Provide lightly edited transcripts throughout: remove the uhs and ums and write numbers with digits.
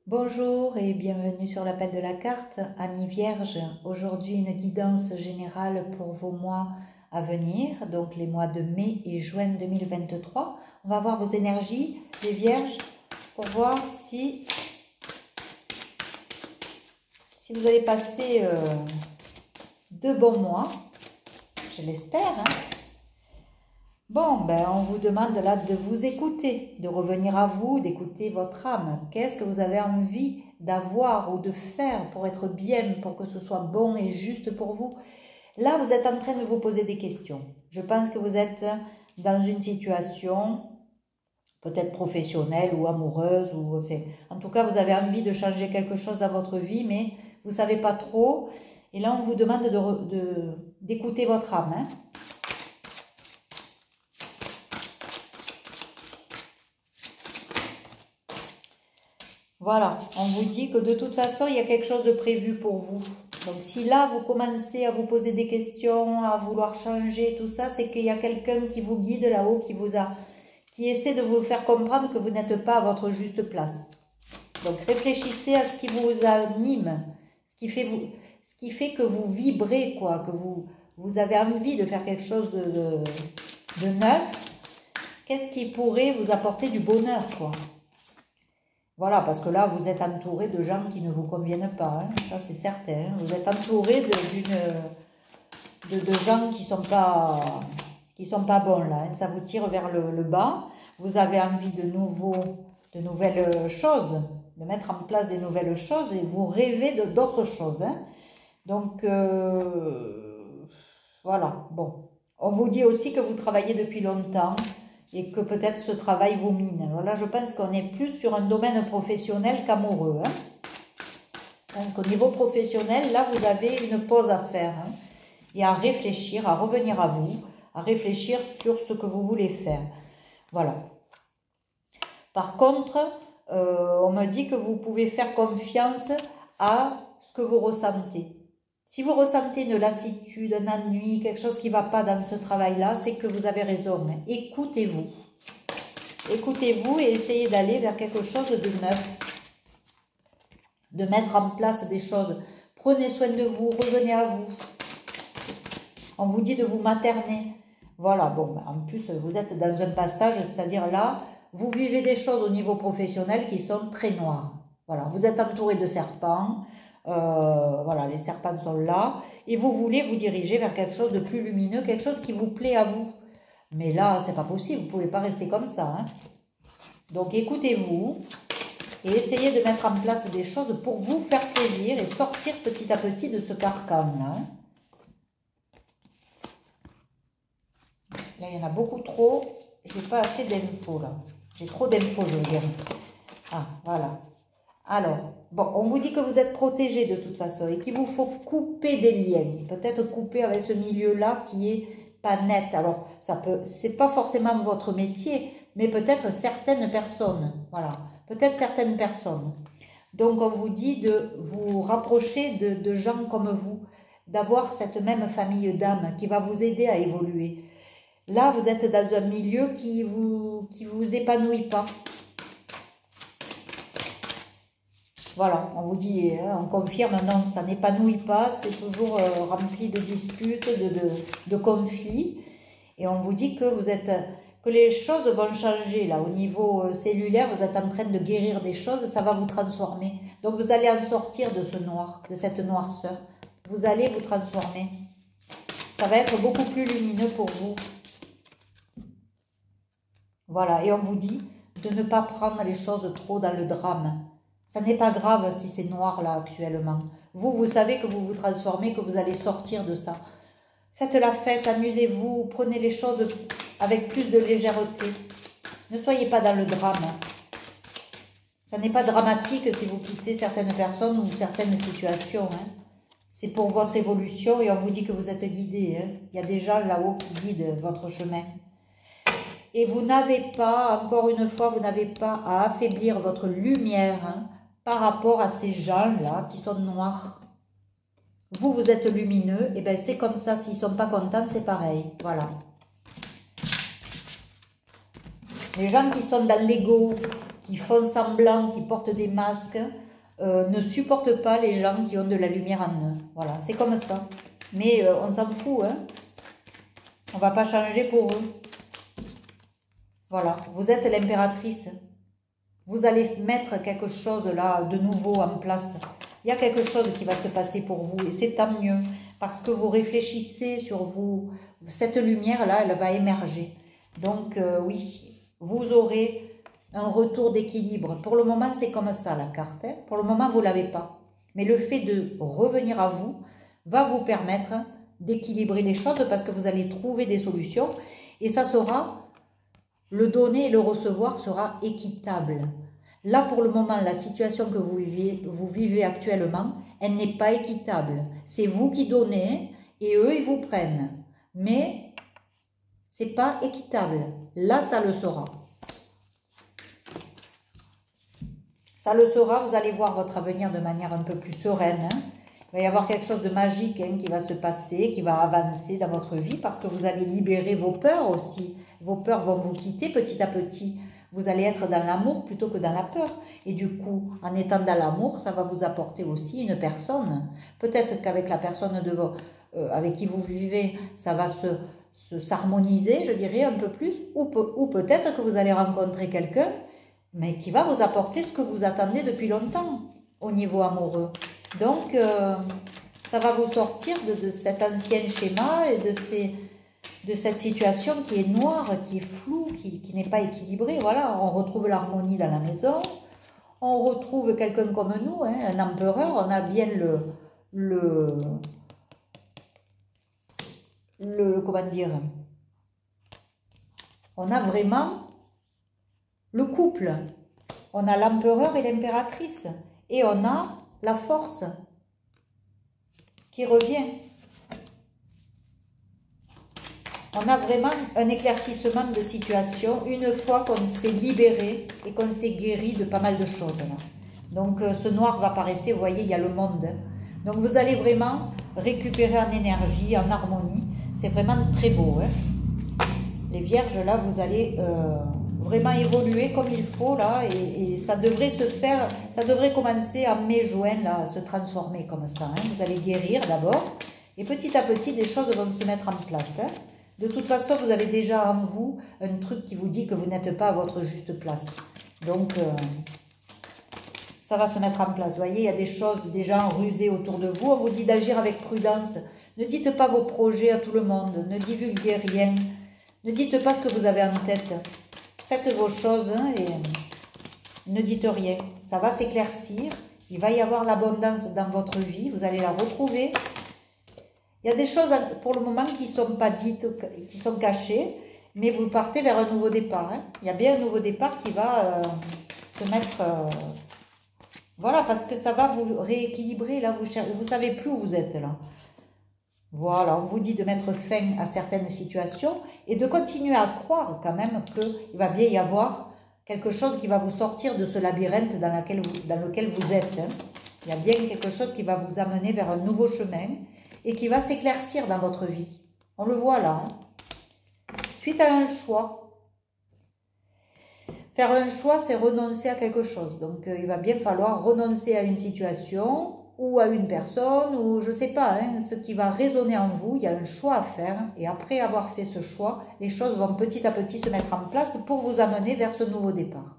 Bonjour et bienvenue sur l'appel de la carte, amis vierges. Aujourd'hui, une guidance générale pour vos mois à venir, donc les mois de mai et juin 2023. On va voir vos énergies, les vierges, pour voir si vous allez passer de bons mois. Je l'espère, hein. Bon, on vous demande là de vous écouter, de revenir à vous, d'écouter votre âme. Qu'est-ce que vous avez envie d'avoir ou de faire pour être bien, pour que ce soit bon et juste pour vous? Là, vous êtes en train de vous poser des questions. Je pense que vous êtes dans une situation peut-être professionnelle ou amoureuse, ou enfin, en tout cas, vous avez envie de changer quelque chose dans votre vie, mais vous ne savez pas trop. Et là, on vous demande d'écouter votre âme, hein. Voilà, on vous dit que de toute façon, il y a quelque chose de prévu pour vous. Donc si là, vous commencez à vous poser des questions, à vouloir changer, tout ça, c'est qu'il y a quelqu'un qui vous guide là-haut, qui essaie de vous faire comprendre que vous n'êtes pas à votre juste place. Donc réfléchissez à ce qui vous anime, ce qui fait que vous vibrez, quoi, que vous avez envie de faire quelque chose de neuf. Qu'est-ce qui pourrait vous apporter du bonheur, quoi? Voilà, parce que là, vous êtes entouré de gens qui ne vous conviennent pas, hein, ça c'est certain. Vous êtes entouré de gens qui sont pas bons là, hein, ça vous tire vers le bas. Vous avez envie de nouvelles choses, de mettre en place des nouvelles choses et vous rêvez d'autres choses, hein. Donc, voilà, bon. On vous dit aussi que vous travaillez depuis longtemps et que peut-être ce travail vous mine. Alors là, je pense qu'on est plus sur un domaine professionnel qu'amoureux, hein. Donc, au niveau professionnel, là, vous avez une pause à faire, hein, et à réfléchir, à revenir à vous, à réfléchir sur ce que vous voulez faire. Voilà. Par contre, on me dit que vous pouvez faire confiance à ce que vous ressentez. Si vous ressentez une lassitude, un ennui, quelque chose qui ne va pas dans ce travail-là, c'est que vous avez raison. Écoutez-vous. Écoutez-vous et essayez d'aller vers quelque chose de neuf. De mettre en place des choses. Prenez soin de vous, revenez à vous. On vous dit de vous materner. Voilà, bon, en plus, vous êtes dans un passage, c'est-à-dire là, vous vivez des choses au niveau professionnel qui sont très noires. Voilà, vous êtes entouré de serpents. Voilà, les serpents sont là. Et vous voulez vous diriger vers quelque chose de plus lumineux, quelque chose qui vous plaît à vous. Mais là, c'est pas possible, vous ne pouvez pas rester comme ça, hein. Donc, écoutez-vous et essayez de mettre en place des choses pour vous faire plaisir et sortir petit à petit de ce carcan-là. Là, il y en a beaucoup trop. J'ai pas assez d'infos, là. J'ai trop d'infos, je veux dire. Ah, voilà. Alors, bon, on vous dit que vous êtes protégé de toute façon et qu'il vous faut couper des liens. Peut-être couper avec ce milieu-là qui est pas net. Alors, c'est pas forcément votre métier, mais peut-être certaines personnes. Voilà, peut-être certaines personnes. Donc, on vous dit de vous rapprocher de gens comme vous, d'avoir cette même famille d'âmes qui va vous aider à évoluer. Là, vous êtes dans un milieu qui vous épanouit pas. Voilà, on vous dit, on confirme, non, ça n'épanouit pas, c'est toujours rempli de disputes, de conflits. Et on vous dit que les choses vont changer, là, au niveau cellulaire, vous êtes en train de guérir des choses, ça va vous transformer. Donc vous allez en sortir de ce noir, de cette noirceur. Vous allez vous transformer. Ça va être beaucoup plus lumineux pour vous. Voilà, et on vous dit de ne pas prendre les choses trop dans le drame. Ça n'est pas grave si c'est noir là actuellement. Vous savez que vous vous transformez, que vous allez sortir de ça. Faites la fête, amusez-vous, prenez les choses avec plus de légèreté. Ne soyez pas dans le drame. Ça n'est pas dramatique si vous quittez certaines personnes ou certaines situations, hein. C'est pour votre évolution et on vous dit que vous êtes guidé, hein. Il y a des gens là-haut qui guident votre chemin. Et vous n'avez pas, encore une fois, vous n'avez pas à affaiblir votre lumière, hein, par rapport à ces gens-là qui sont noirs. Vous êtes lumineux, et bien c'est comme ça, s'ils ne sont pas contents, c'est pareil, voilà. Les gens qui sont dans l'ego, qui font semblant, qui portent des masques, ne supportent pas les gens qui ont de la lumière en eux. Voilà, c'est comme ça. Mais on s'en fout, hein. On ne va pas changer pour eux. Voilà, vous êtes l'impératrice. Vous allez mettre quelque chose là de nouveau en place. Il y a quelque chose qui va se passer pour vous et c'est tant mieux. Parce que vous réfléchissez sur vous. Cette lumière-là, elle va émerger. Donc oui, vous aurez un retour d'équilibre. Pour le moment, c'est comme ça la carte. Hein. Pour le moment, vous ne l'avez pas. Mais le fait de revenir à vous va vous permettre d'équilibrer les choses parce que vous allez trouver des solutions. Et ça sera, le donner et le recevoir sera équitable. Là, pour le moment, la situation que vous vivez actuellement, elle n'est pas équitable. C'est vous qui donnez et eux, ils vous prennent. Mais c'est pas équitable. Là, ça le sera. Ça le sera, vous allez voir votre avenir de manière un peu plus sereine. Hein. Il va y avoir quelque chose de magique hein, qui va se passer, qui va avancer dans votre vie parce que vous allez libérer vos peurs aussi. Vos peurs vont vous quitter petit à petit. Vous allez être dans l'amour plutôt que dans la peur. Et du coup, en étant dans l'amour, ça va vous apporter aussi une personne. Peut-être qu'avec la personne avec qui vous vivez, ça va s'harmoniser, je dirais, un peu plus. Ou peut-être que vous allez rencontrer quelqu'un mais qui va vous apporter ce que vous attendez depuis longtemps au niveau amoureux. Donc, ça va vous sortir de cet ancien schéma et de cette situation qui est noire, qui est floue, qui n'est pas équilibrée. Voilà, on retrouve l'harmonie dans la maison, on retrouve quelqu'un comme nous, hein, un empereur, on a bien comment dire, on a vraiment le couple, on a l'empereur et l'impératrice, et on a la force qui revient. On a vraiment un éclaircissement de situation une fois qu'on s'est libéré et qu'on s'est guéri de pas mal de choses. Là. Donc ce noir va pas rester, vous voyez, il y a le monde. Donc vous allez vraiment récupérer en énergie, en harmonie. C'est vraiment très beau. Hein. Les vierges, là, vous allez... vraiment évoluer comme il faut là et ça devrait se faire, ça devrait commencer en mai-juin là à se transformer comme ça. Hein. Vous allez guérir d'abord et petit à petit des choses vont se mettre en place. Hein. De toute façon, vous avez déjà en vous un truc qui vous dit que vous n'êtes pas à votre juste place. Donc, ça va se mettre en place. Vous voyez, il y a des choses déjà rusées autour de vous. On vous dit d'agir avec prudence. Ne dites pas vos projets à tout le monde. Ne divulguez rien. Ne dites pas ce que vous avez en tête. Faites vos choses hein, et ne dites rien. Ça va s'éclaircir. Il va y avoir l'abondance dans votre vie. Vous allez la retrouver. Il y a des choses pour le moment qui ne sont pas dites, qui sont cachées. Mais vous partez vers un nouveau départ. Hein. Il y a bien un nouveau départ qui va se mettre... voilà, parce que ça va vous rééquilibrer. Là, vous ne savez plus où vous êtes là. Voilà, on vous dit de mettre fin à certaines situations et de continuer à croire quand même qu'il va bien y avoir quelque chose qui va vous sortir de ce labyrinthe dans lequel vous êtes. Hein. Il y a bien quelque chose qui va vous amener vers un nouveau chemin et qui va s'éclaircir dans votre vie. On le voit là. Hein. Suite à un choix. Faire un choix, c'est renoncer à quelque chose. Donc, il va bien falloir renoncer à une situation ou à une personne, ou je ne sais pas, hein, ce qui va résonner en vous, il y a un choix à faire, et après avoir fait ce choix, les choses vont petit à petit se mettre en place pour vous amener vers ce nouveau départ.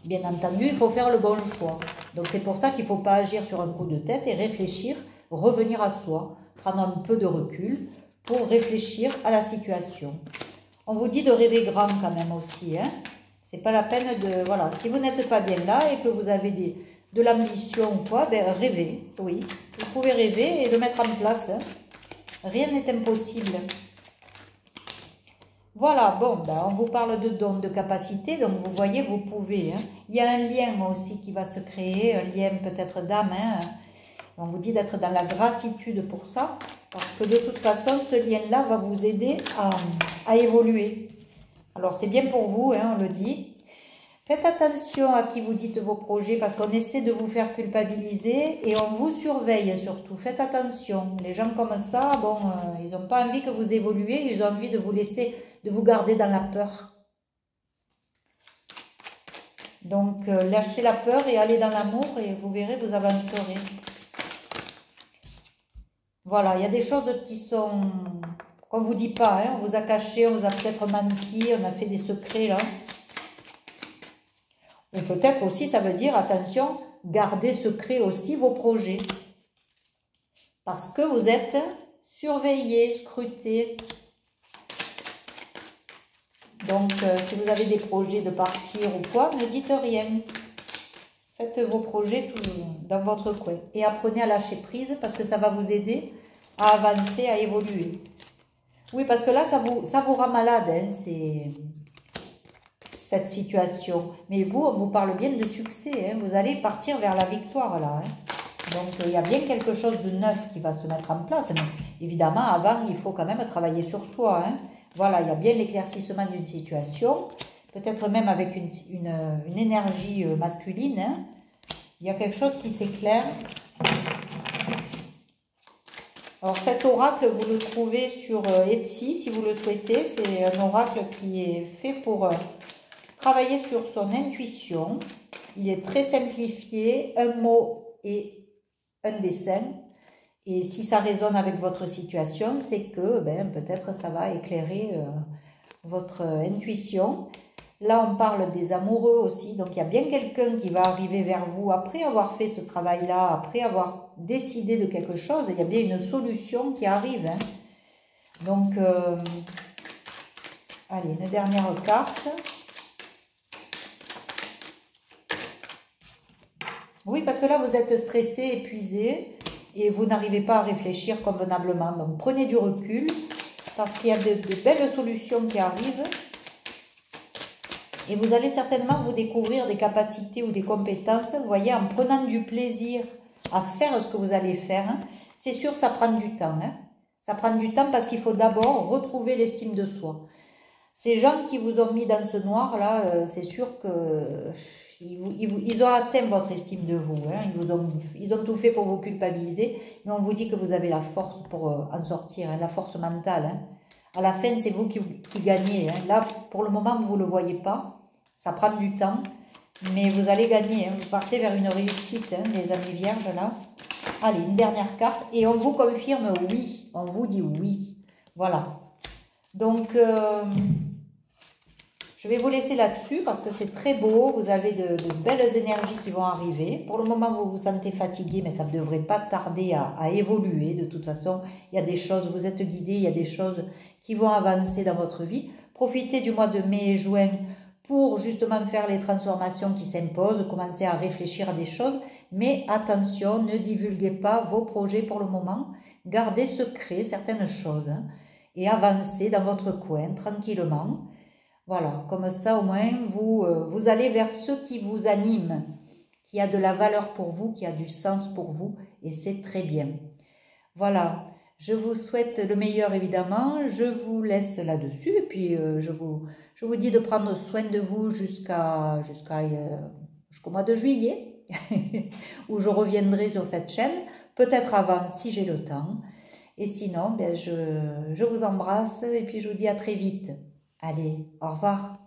Bien entendu, il faut faire le bon choix. Donc c'est pour ça qu'il ne faut pas agir sur un coup de tête et réfléchir, revenir à soi, prendre un peu de recul pour réfléchir à la situation. On vous dit de rêver grand quand même aussi, hein. C'est pas la peine de... Voilà, si vous n'êtes pas bien là et que vous avez de l'ambition ou quoi, ben rêvez, oui. Vous pouvez rêver et le mettre en place. Hein. Rien n'est impossible. Voilà, bon, ben, on vous parle de dons, de capacités, donc vous voyez, vous pouvez. Hein. Il y a un lien aussi qui va se créer, un lien peut-être d'âme. Hein. On vous dit d'être dans la gratitude pour ça, parce que de toute façon, ce lien-là va vous aider à évoluer. Alors, c'est bien pour vous, hein, on le dit. Faites attention à qui vous dites vos projets parce qu'on essaie de vous faire culpabiliser et on vous surveille surtout. Faites attention. Les gens comme ça, bon, ils n'ont pas envie que vous évoluiez, ils ont envie de vous laisser, de vous garder dans la peur. Donc, lâchez la peur et allez dans l'amour et vous verrez, vous avancerez. Voilà, il y a des choses qui sont... qu'on ne vous dit pas, hein, on vous a caché, on vous a peut-être menti, on a fait des secrets là. Ou peut-être aussi, ça veut dire, attention, gardez secret aussi vos projets. Parce que vous êtes surveillé, scruté. Donc, si vous avez des projets de partir ou quoi, ne dites rien. Faites vos projets dans votre coin. Et apprenez à lâcher prise parce que ça va vous aider à avancer, à évoluer. Oui, parce que là, ça vous rend malade, hein, cette situation. Mais vous, on vous parle bien de succès. Hein, vous allez partir vers la victoire, là. Hein. Donc, il y a bien quelque chose de neuf qui va se mettre en place. Mais évidemment, avant, il faut quand même travailler sur soi. Hein. Voilà, il y a bien l'éclaircissement d'une situation. Peut-être même avec une énergie masculine. Hein. Il y a quelque chose qui s'éclaire. Alors, cet oracle, vous le trouvez sur Etsy, si vous le souhaitez. C'est un oracle qui est fait pour travailler sur son intuition. Il est très simplifié, un mot et un dessin. Et si ça résonne avec votre situation, c'est que peut-être ça va éclairer votre intuition. Là, on parle des amoureux aussi. Donc, il y a bien quelqu'un qui va arriver vers vous après avoir fait ce travail-là, après avoir décidé de quelque chose. Il y a bien une solution qui arrive. Hein. Donc, allez, une dernière carte. Oui, parce que là, vous êtes stressé, épuisé et vous n'arrivez pas à réfléchir convenablement. Donc, prenez du recul parce qu'il y a de belles solutions qui arrivent. Et vous allez certainement vous découvrir des capacités ou des compétences, vous voyez, en prenant du plaisir à faire ce que vous allez faire. Hein. C'est sûr, ça prend du temps. Hein. Ça prend du temps parce qu'il faut d'abord retrouver l'estime de soi. Ces gens qui vous ont mis dans ce noir-là, c'est sûr que ils ont atteint votre estime de vous. Hein. Ils ont tout fait pour vous culpabiliser, mais on vous dit que vous avez la force pour en sortir, hein, la force mentale. Hein. À la fin, c'est vous qui gagnez. Hein. Là, pour le moment, vous ne le voyez pas. Ça prend du temps, mais vous allez gagner. Hein. Vous partez vers une réussite, hein, les amis vierges, là. Allez, une dernière carte. Et on vous confirme oui. On vous dit oui. Voilà. Donc, je vais vous laisser là-dessus parce que c'est très beau. Vous avez de belles énergies qui vont arriver. Pour le moment, vous vous sentez fatigué, mais ça ne devrait pas tarder à évoluer. De toute façon, il y a des choses, vous êtes guidé, il y a des choses qui vont avancer dans votre vie. Profitez du mois de mai et juin pour justement faire les transformations qui s'imposent, commencer à réfléchir à des choses. Mais attention, ne divulguez pas vos projets pour le moment. Gardez secret certaines choses hein, et avancez dans votre coin tranquillement. Voilà, comme ça au moins vous allez vers ce qui vous anime, qui a de la valeur pour vous, qui a du sens pour vous et c'est très bien. Voilà, je vous souhaite le meilleur évidemment, je vous laisse là-dessus et puis je vous dis de prendre soin de vous jusqu'au mois de juillet où je reviendrai sur cette chaîne, peut-être avant si j'ai le temps et sinon je vous embrasse et puis je vous dis à très vite. Allez, au revoir.